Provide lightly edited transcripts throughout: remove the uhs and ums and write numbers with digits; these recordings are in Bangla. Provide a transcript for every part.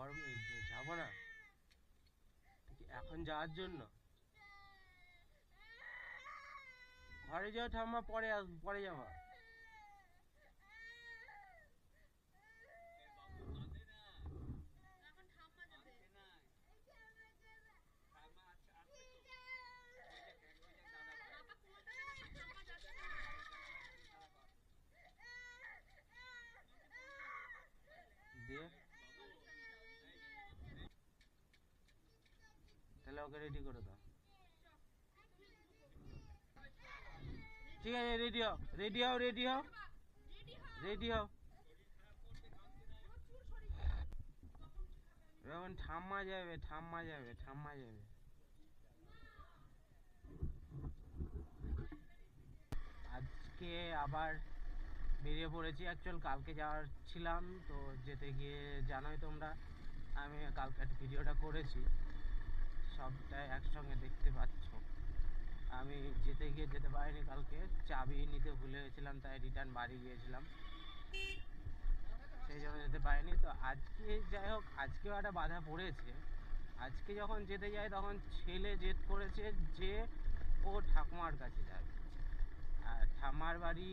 গরমে যাবো না এখন যাওয়ার জন্য। ঘরে যাও ঠাম্মা, পরে পরে যাবো। দিয়ে তাহলে ওকে রেডি করে দাও। ঠিক আছে, রেডি হও, রেডি হও, রেডি হও, রেডি হও। এখন ঠাম্মা যাবে, ঠাম্মা যাবে, ঠাম্মা যাবে। আজকে আবার বেরিয়ে পড়েছি। অ্যাকচুয়াল কালকে যাওয়ার ছিলাম, তো যেতে গিয়ে জানোই তোমরা আমি কালকে ভিডিওটা করেছি, সবটাই একসঙ্গে দেখতে পাচ্ছ। আমি যেতে গিয়ে যেতে পারিনি, কালকে চাবি নিতে ভুলে গেছিলাম, তাই রিটার্ন বাড়ি গিয়েছিলাম, সেই জন্য যেতে পারিনি। তো আজকে যাই হোক, আজকেও একটা বাধা পড়েছে। আজকে যখন যেতে যাই তখন ছেলে জেদ করেছে যে ও ঠাকুমার কাছে যাবে। আর ঠাম্মার বাড়ি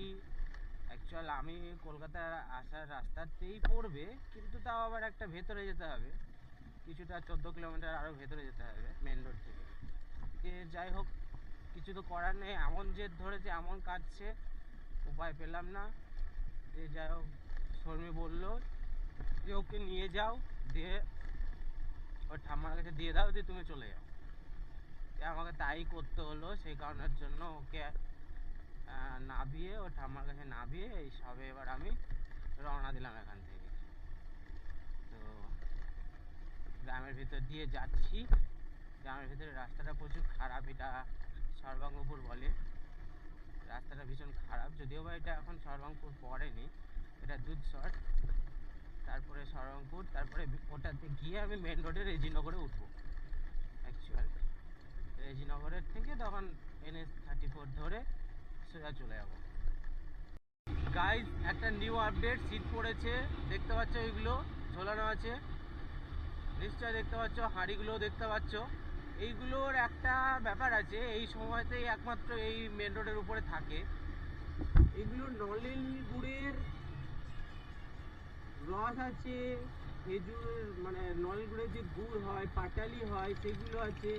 অ্যাকচুয়াল আমি কলকাতার আসার রাস্তাতেই পড়বে, কিন্তু তাও আবার একটা ভেতরে যেতে হবে, কিছুটা 14 কিলোমিটার আরও ভেতরে যেতে হবে মেন রোড থেকে। যাই হোক, কিছু তো করার নেই, এমন জেদ ধরেছে, এমন কাটছে, উপায় পেলাম না। যাই হোক, শর্মি বললো যে ওকে নিয়ে যাও, দিয়ে ওর ঠাম্মার কাছে দিয়ে দাও, দিয়ে তুমি চলে যাও। আমাকে তাই করতে হলো, সেই কারণের জন্য ওকে নামিয়ে, ওর ঠাম্মার কাছে নামিয়ে এই সবে এবার আমি রওনা দিলাম এখান থেকে। তো গ্রামের ভিতর দিয়ে যাচ্ছি। গ্রামের ভিতরে রাস্তাটা প্রচুর খারাপ, এটা সর্বাঙ্গপুর বলে। রাস্তাটা ভীষণ খারাপ, যদিও বা এটা এখন সর্বাঙ্গপুর পড়েনি, এটা দুধসর, তারপরে সর্বাঙ্গপুর, তারপরে ওটাতে গিয়ে আমি মেন রোডে রেজিনগরে উঠবো। অ্যাকচুয়ালি রেজিনগরের থেকে তখন NH-34 ধরে সোজা চলে যাবো। গাইজ, একটা নিউ আপডেট সিট পড়েছে, দেখতে পাচ্ছ এইগুলো ঝোলানো আছে, নিশ্চয় দেখতে পাচ্ছ, হাঁড়িগুলোও দেখতে পাচ্ছ। এইগুলোর একটা ব্যাপার আছে, এই সময়তেই একমাত্র এই মেন রোডের উপরে থাকে। এগুলো নলেন গুড়ের রস আছে, খেজুর মানে নলেন গুড়ের যে গুড় হয়, পাটালি হয়, সেগুলো আছে।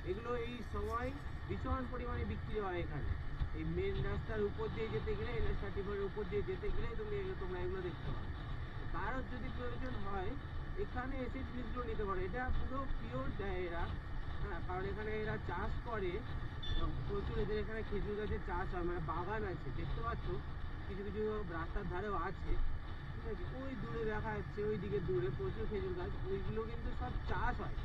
এগুলো এই সময় ভীষণ পরিমাণে বিক্রি হয় এখানে। এই মেন রাস্তার উপর দিয়ে যেতে গেলে, NH-34 উপর দিয়ে যেতে গেলে তোমরা এগুলো দেখতে পাবে। কারোর যদি প্রয়োজন হয় এখানে এসে জিনিসগুলো নিতে পারো। এটা পুরো পিওর দেয় এরা, হ্যাঁ, কারণ এখানে এরা চাষ করে প্রচুর। এদের এখানে খেজুর গাছের চাষ হয়, মানে বাগান আছে, দেখতে পাচ্ছ কিছু কিছু রাস্তার ধারেও আছে, ঠিক আছে। ওই দূরে দেখা যাচ্ছে, ওই দিকে দূরে প্রচুর খেজুর গাছ, ওইগুলো কিন্তু সব চাষ হয়,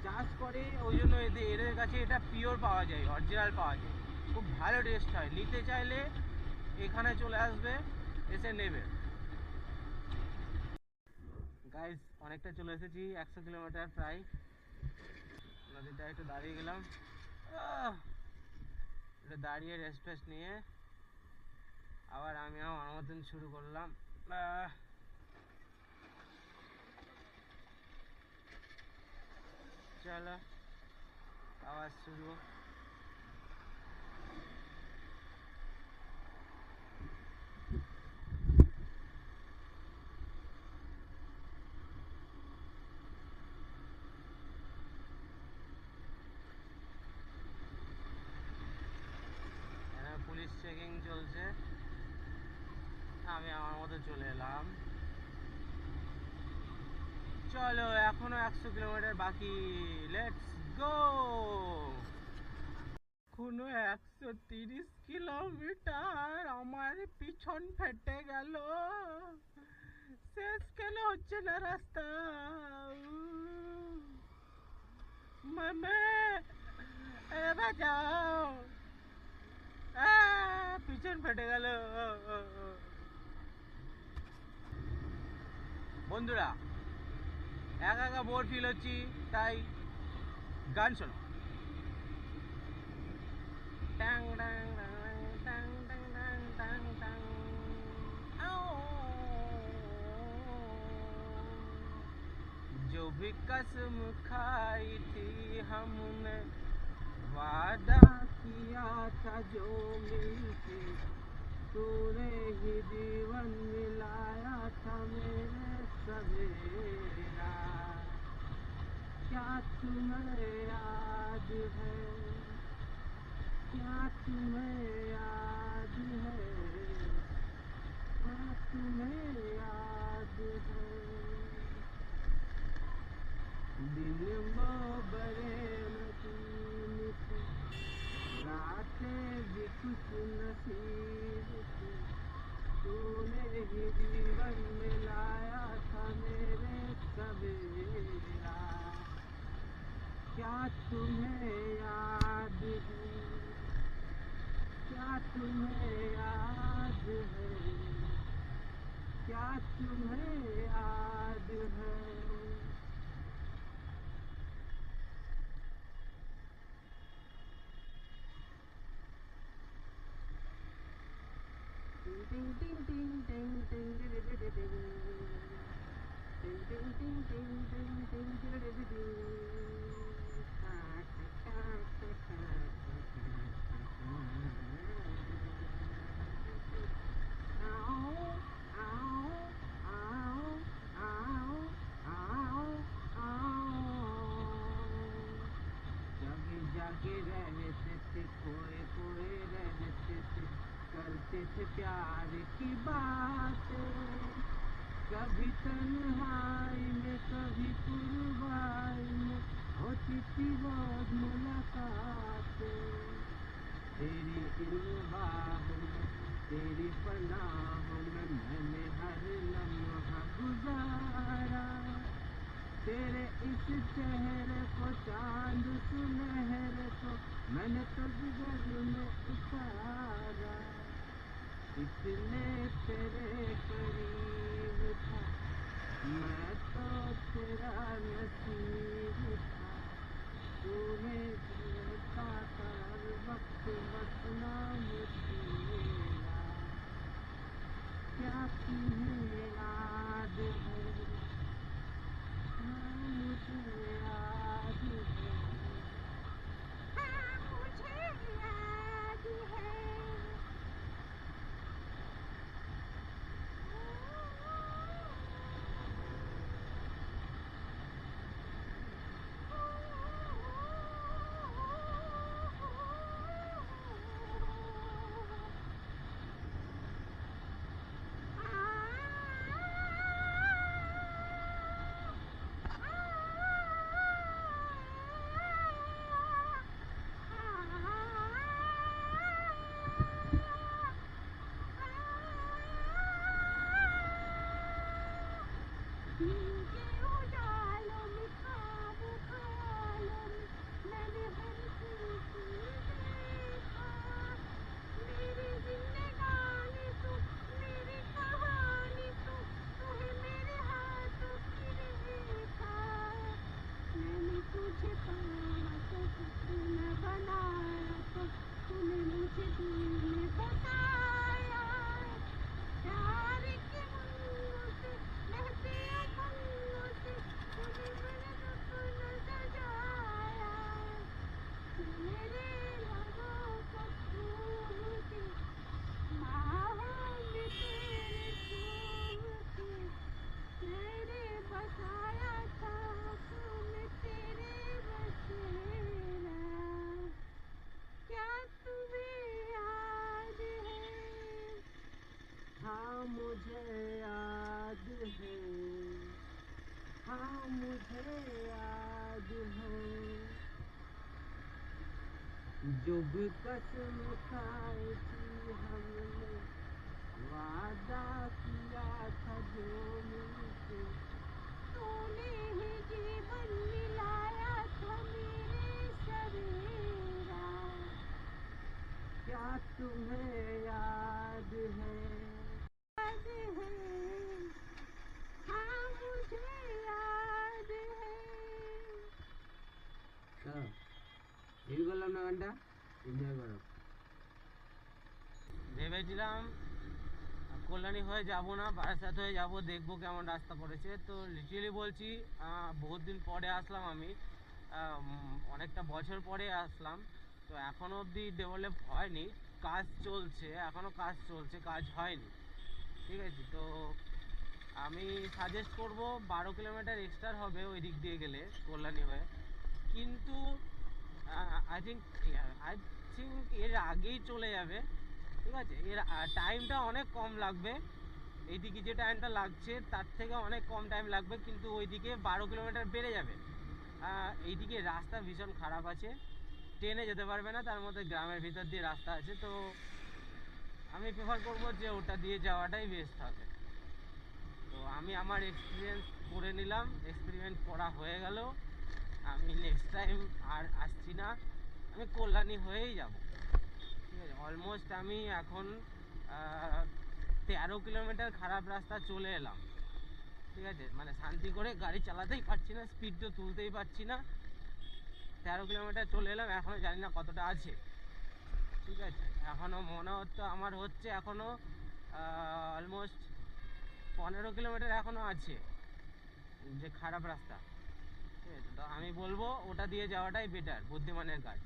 চাষ করে, ওই জন্য এদের কাছে এটা পিওর পাওয়া যায়, অরিজিনাল পাওয়া যায়, খুব ভালো টেস্ট হয়। নিতে চাইলে এখানে চলে আসবে, এসে নেবে। গাইস, অনেকটা চলে এসেছি, 100 কিলোমিটার প্রায়। নদীটা একটু দাঁড়িয়ে গেলাম, একটু দাঁড়িয়ে রেস্ট ফেস্ট নিয়ে আবার আমি আমার মতন শুরু করলাম। চলো আবার শুরু। পুলিশ চেকিং চলছে, আমি আমার মতো চলে এলাম। চলো, এখনো 100 কিলোমিটার বাকি, লেটস গো। এখনো 130 কিলোমিটার, আমার পিছন ফেটে গেল, শেষ কেন হচ্ছে না রাস্তা। মামা এবার যাও, পিছন ফেটে গেল। বন্ধুরা, একা একা বোর ফিল হচ্ছি, তাই গান শোনো। Tongue tongue tongue tongue tongue tongue tongue, कभी कसम खाई थी हमने, वादा किया था जो मिलके, तूने ही जीवन मिलाया था मेरे सवेरा। क्या तुम्हें याद है, क्या तुम्हें याद है, क्या तुम्हें याद है। दिन वो बड़े नसीब थे, रातें भी कुछ नसीब थे, तूने ही जीवन मिलाया था मेरे सवेरा। क्या तुम्हें याद है, क्या तुम्हें याद है, क्या तुम्हें याद है। Ding ding ding ding ding ding ding ding ding ding ding ding ding ding जागे रहते थे, खोए खोए रहते थे, करते थे प्यार की बातें, कभी तन्हाई में कभी कुर्बाई में होती थी रोज मुलाकातें। तेरी इन बाहों में, तेरी पनाहों में मैंने हर लम्हा गुजारा, तेरे इस चेहरे को, चांद सुनहरे को मैंने तो जिगर में उतारा। इतने तेरे करीब था मैं, तो तेरा नसीब था, तूने देता था हर वक्त बस नाम तेरा। क्या तुम्हें याद है, हाँ मुझे याद है, हाँ मुझे याद है। मुझे याद है, हाँ मुझे याद है, जो भी कसम खाई थी हमने, वादा किया था जो मिलके, तूने ही जीवन मिलाया था मेरे सवेरा। क्या तुम्हें याद है, याद है, हाँ मुझे याद है। এই করলাম না গানটা, এনজয় করো। ভেবেছিলাম কল্যাণী হয়ে যাব না, বারাসাত হয়ে যাব, দেখবো কেমন রাস্তা করেছে। তো লিটারালি বলছি, বহুত দিন পরে আসলাম আমি, অনেকটা বছর পরে আসলাম। তো এখনো অবধি ডেভেলপ হয়নি, কাজ চলছে, এখনো কাজ চলছে, কাজ হয়নি। ঠিক আছে, তো আমি সাজেস্ট করব 12 কিলোমিটার এক্সট্রা হবে ওই দিক দিয়ে গেলে কল্যাণী হয়ে। কিন্তু আই থিঙ্ক আই থিঙ্ক এর আগেই চলে যাবে। ঠিক আছে, এর টাইমটা অনেক কম লাগবে, এইদিকে যে টাইমটা লাগছে তার থেকে অনেক কম টাইম লাগবে, কিন্তু ওইদিকে 12 কিলোমিটার বেড়ে যাবে। এইদিকে রাস্তা ভীষণ খারাপ আছে, ট্রেনে যেতে পারবে না, তার মধ্যে গ্রামের ভিতর দিয়ে রাস্তা আছে। তো আমি প্রেফার করবো যে ওটা দিয়ে যাওয়াটাই বেস্ট হবে। তো আমি আমার এক্সপিরিয়েন্স করে নিলাম, এক্সপেরিমেন্ট করা হয়ে গেল, আমি নেক্সট টাইম আর আসছি না, আমি কল্যাণী হয়েই যাব। ঠিক আছে, অলমোস্ট আমি এখন 13 কিলোমিটার খারাপ রাস্তা চলে এলাম। ঠিক আছে, মানে শান্তি করে গাড়ি চালাতেই পারছি না, স্পিড তো তুলতেই পারছি না। 13 কিলোমিটার চলে এলাম, এখনও জানি না কতটা আছে। ঠিক আছে, এখনও মনে হচ্ছে আমার হচ্ছে এখনও অলমোস্ট 15 কিলোমিটার এখনও আছে যে খারাপ রাস্তা। ঠিক আছে, তো আমি বলবো ওটা দিয়ে যাওয়াটাই বেটার, বুদ্ধিমানের কাজ।